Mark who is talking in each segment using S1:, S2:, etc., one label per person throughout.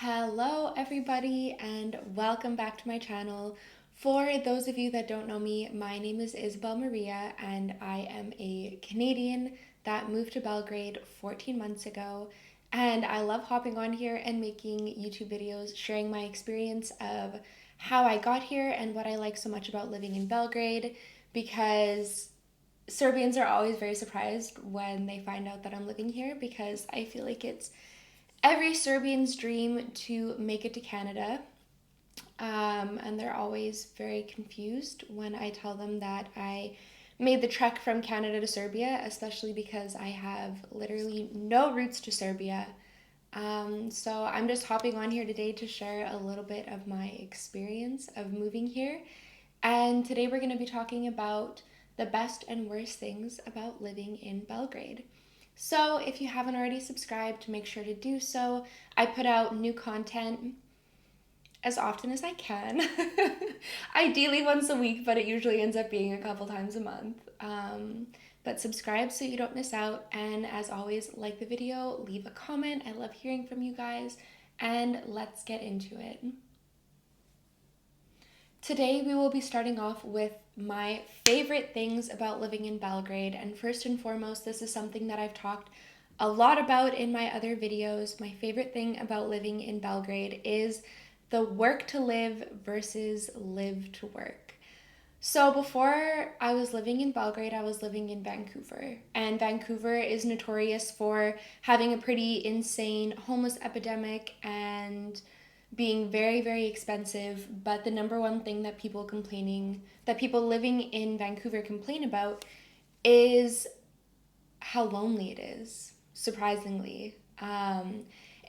S1: Hello everybody and welcome back to my channel. For those of you that don't know me, my name is Isabel Maria and I am a Canadian that moved to Belgrade 14 months ago, and I love hopping on here and making YouTube videos sharing my experience of how I got here and what I like so much about living in Belgrade, because Serbians are always very surprised when they find out that I'm living here, because I feel like it's every Serbian's dream to make it to Canada. And they're always very confused when I tell them that I made the trek from Canada to Serbia, especially because I have literally no roots to Serbia. So I'm just hopping on here today to share a little bit of my experience of moving here. And today we're going to be talking about the best and worst things about living in Belgrade. So if you haven't already subscribed, make sure to do so. I put out new content as often as I can. Ideally once a week, but it usually ends up being a couple times a month. But subscribe so you don't miss out. And as always, like the video, leave a comment. I love hearing from you guys. And let's get into it. Today we will be starting off with my favorite things about living in Belgrade. And first and foremost, this is something that I've talked a lot about in my other videos. My favorite thing about living in Belgrade is the work to live versus live to work. So before I was living in Belgrade, I was living in Vancouver. And Vancouver is notorious for having a pretty insane homeless epidemic and being very, very expensive. But the number one thing that people living in Vancouver complain about is how lonely it is, surprisingly.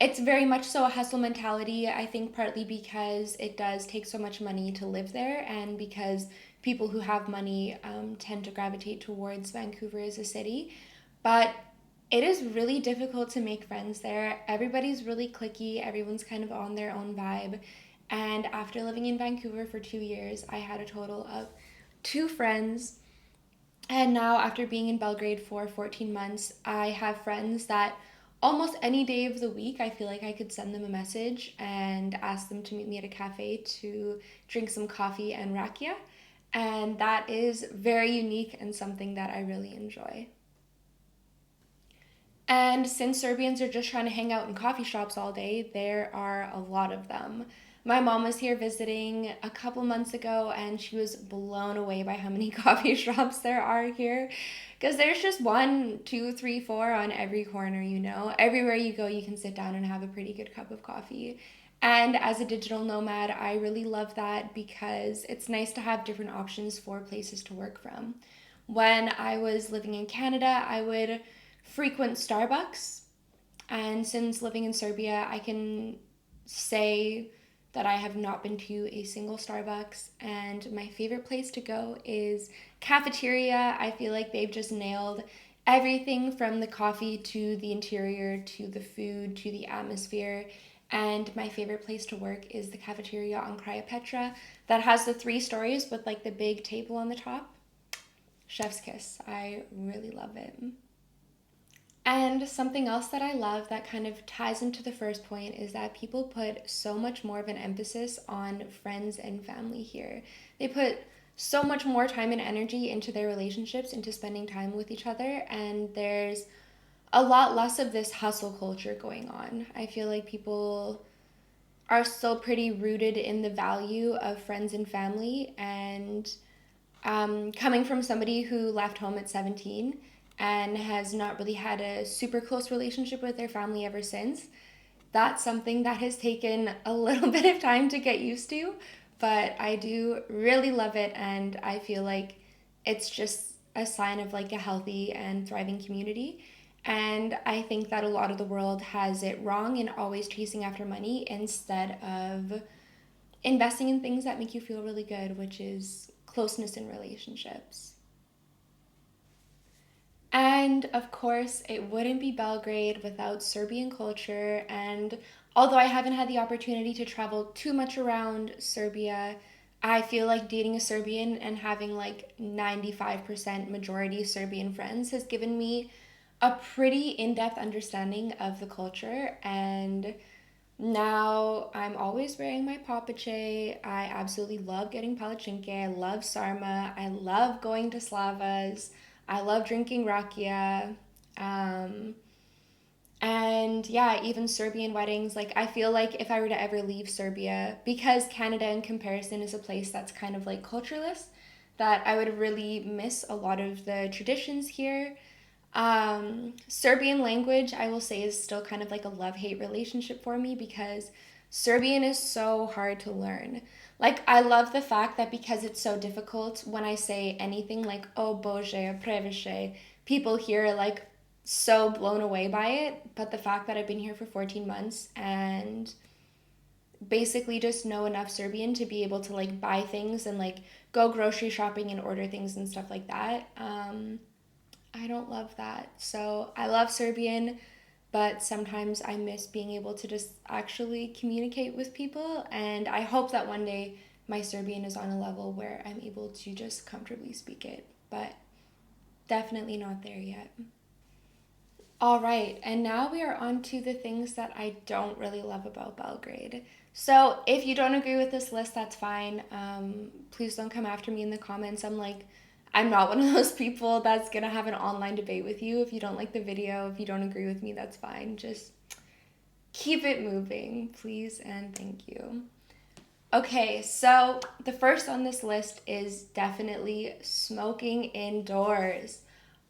S1: It's very much so a hustle mentality, I think partly because it does take so much money to live there, and because people who have money tend to gravitate towards Vancouver as a city. But it is really difficult to make friends there. Everybody's really cliquey, everyone's kind of on their own vibe. And after living in Vancouver for 2 years, I had a total of two friends. And now, after being in Belgrade for 14 months, I have friends that almost any day of the week, I feel like I could send them a message and ask them to meet me at a cafe to drink some coffee and rakia. And that is very unique and something that I really enjoy. And since Serbians are just trying to hang out in coffee shops all day, there are a lot of them. My mom was here visiting a couple months ago and she was blown away by how many coffee shops there are here. Because there's just one, two, three, four on every corner, you know. Everywhere you go, you can sit down and have a pretty good cup of coffee. And as a digital nomad, I really love that because it's nice to have different options for places to work from. When I was living in Canada, I would frequent Starbucks. And since living in Serbia, I can say that I have not been to a single Starbucks. And my favorite place to go is cafeteria. I feel like they've just nailed everything from the coffee to the interior to the food to the atmosphere. And my favorite place to work is the cafeteria on Kraja Petra that has the 3 stories with like the big table on the top. Chef's kiss. I really love it. And something else that I love that kind of ties into the first point is that people put so much more of an emphasis on friends and family here. They put so much more time and energy into their relationships, into spending time with each other, and there's a lot less of this hustle culture going on. I feel like people are still pretty rooted in the value of friends and family, and coming from somebody who left home at 17 and has not really had a super close relationship with their family ever since, that's something that has taken a little bit of time to get used to, but I do really love it, and I feel like it's just a sign of like a healthy and thriving community. And I think that a lot of the world has it wrong in always chasing after money instead of investing in things that make you feel really good, which is closeness in relationships. And of course, it wouldn't be Belgrade without Serbian culture. And although I haven't had the opportunity to travel too much around Serbia, I feel like dating a Serbian and having like 95% majority Serbian friends has given me a pretty in depth understanding of the culture and Now I'm always wearing my papache. I absolutely love getting palatchinke. I love sarma. I love going to slavas. I love drinking rakia. Um, and yeah, even Serbian weddings. Like, I feel like if I were to ever leave Serbia, because Canada in comparison is a place that's kind of like cultureless, that I would really miss a lot of the traditions here. Serbian language, I will say, is still kind of like a love hate relationship for me because Serbian is so hard to learn. Like, I love the fact that because it's so difficult, when I say anything like, oh bože, previše, people here are like so blown away by it. But the fact that I've been here for 14 months and basically just know enough Serbian to be able to like buy things and like go grocery shopping and order things and stuff like that. I don't love that. So I love Serbian, but sometimes I miss being able to just actually communicate with people. And I hope that one day my Serbian is on a level where I'm able to just comfortably speak it, but definitely not there yet. All right, and now we are on to the things that I don't really love about Belgrade. So if you don't agree with this list, that's fine. Please don't come after me in the comments. I'm not one of those people that's gonna have an online debate with you. If you don't like the video, if you don't agree with me, that's fine. Just keep it moving, please, and thank you. Okay, so the first on this list is definitely smoking indoors.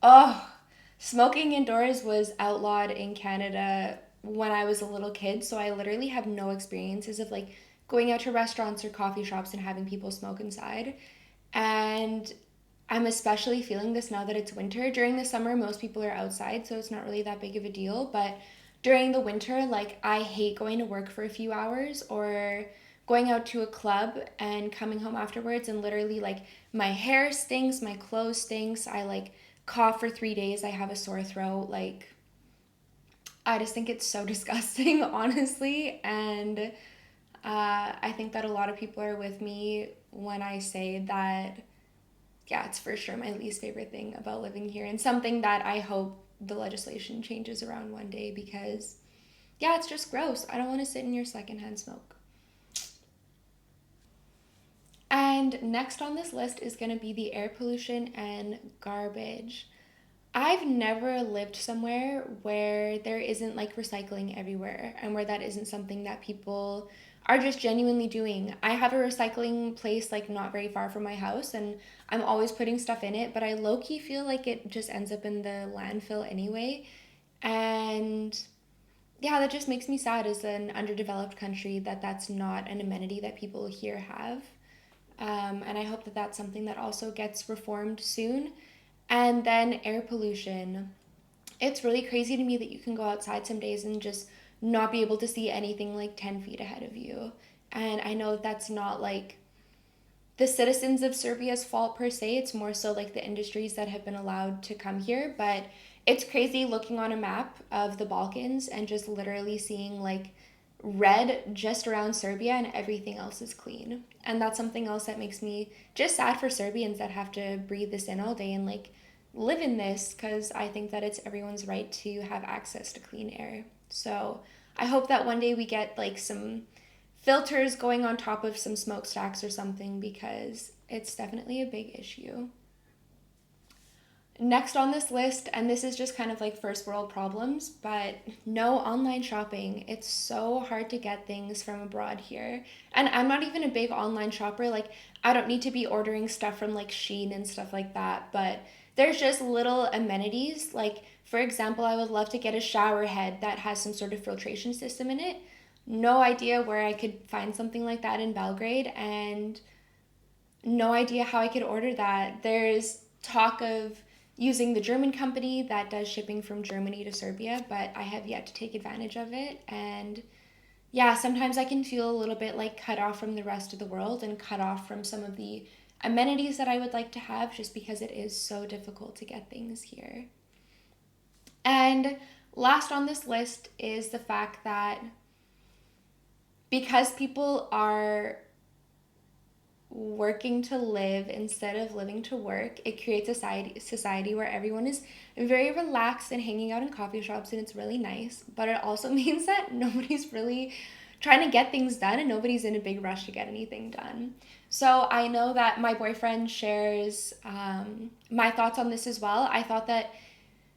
S1: Oh, smoking indoors was outlawed in Canada when I was a little kid, so I literally have no experiences of like going out to restaurants or coffee shops and having people smoke inside. And I'm especially feeling this now that it's winter. During the summer, most people are outside, so it's not really that big of a deal. But during the winter, like, I hate going to work for a few hours or going out to a club and coming home afterwards and literally, like, my hair stinks, my clothes stinks. I, like, cough for 3 days. I have a sore throat. Like, I just think it's so disgusting, honestly. And I think that a lot of people are with me when I say that yeah, it's for sure my least favorite thing about living here and something that I hope the legislation changes around one day because, yeah, it's just gross. I don't want to sit in your secondhand smoke. And next on this list is going to be the air pollution and garbage. I've never lived somewhere where there isn't like recycling everywhere and where that isn't something that people are just genuinely doing. I have a recycling place like not very far from my house and I'm always putting stuff in it, but I low key feel like it just ends up in the landfill anyway. And yeah, that just makes me sad as an underdeveloped country that that's not an amenity that people here have. And I hope that that's something that also gets reformed soon. And then air pollution. It's really crazy to me that you can go outside some days and just not be able to see anything like 10 feet ahead of you. And I know that that's not like the citizens of Serbia's fault per se, it's more so like the industries that have been allowed to come here. But it's crazy looking on a map of the Balkans and just literally seeing like red just around Serbia and everything else is clean. And that's something else that makes me just sad for Serbians that have to breathe this in all day and like live in this because I think that it's everyone's right to have access to clean air. So I hope that one day we get like some filters going on top of some smokestacks or something because it's definitely a big issue. Next on this list, and this is just kind of like first world problems, but no online shopping. It's so hard to get things from abroad here. And I'm not even a big online shopper. Like, I don't need to be ordering stuff from like Shein and stuff like that, but there's just little amenities. Like, for example, I would love to get a shower head that has some sort of filtration system in it. No idea where I could find something like that in Belgrade, and no idea how I could order that. There's talk of using the German company that does shipping from Germany to Serbia, but I have yet to take advantage of it. And yeah, sometimes I can feel a little bit like cut off from the rest of the world and cut off from some of the amenities that I would like to have just because it is so difficult to get things here. And last on this list is the fact that because people are working to live instead of living to work. It creates a society where everyone is very relaxed and hanging out in coffee shops, and it's really nice. But it also means that nobody's really trying to get things done and nobody's in a big rush to get anything done. So I know that my boyfriend shares my thoughts on this as well. I thought that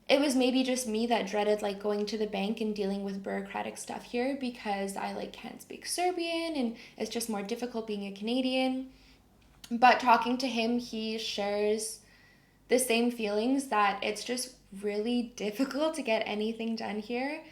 S1: it was maybe just me that dreaded like going to the bank and dealing with bureaucratic stuff here because I like can't speak Serbian and it's just more difficult being a Canadian. But talking to him, he shares the same feelings that it's just really difficult to get anything done here.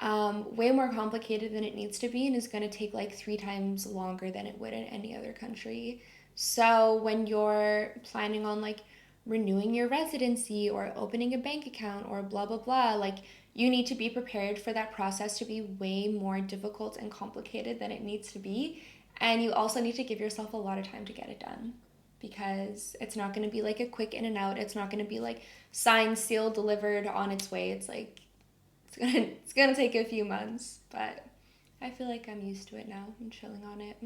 S1: Way more complicated than it needs to be, and is going to take like 3 times longer than it would in any other country. So when you're planning on like renewing your residency or opening a bank account or blah blah blah, like you need to be prepared for that process to be way more difficult and complicated than it needs to be. And you also need to give yourself a lot of time to get it done because it's not going to be like a quick in and out. It's not going to be like signed, sealed, delivered on its way. It's like it's gonna take a few months, but I feel like I'm used to it now. I'm chilling on it.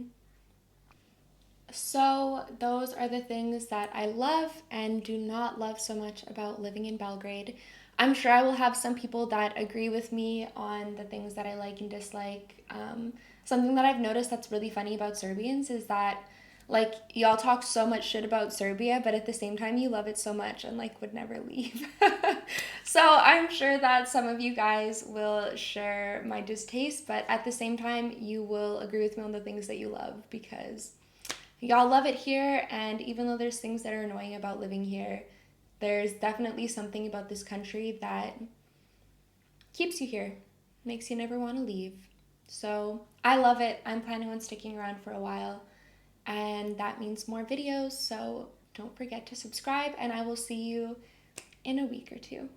S1: So those are the things that I love and do not love so much about living in Belgrade. I'm sure I will have some people that agree with me on the things that I like and dislike. Something that I've noticed that's really funny about Serbians is that like y'all talk so much shit about Serbia, but at the same time you love it so much and like would never leave. So I'm sure that some of you guys will share my distaste, but at the same time you will agree with me on the things that you love because y'all love it here. And even though there's things that are annoying about living here, there's definitely something about this country that keeps you here, makes you never want to leave. So I love it. I'm planning on sticking around for a while, and that means more videos. So don't forget to subscribe, and I will see you in a week or two.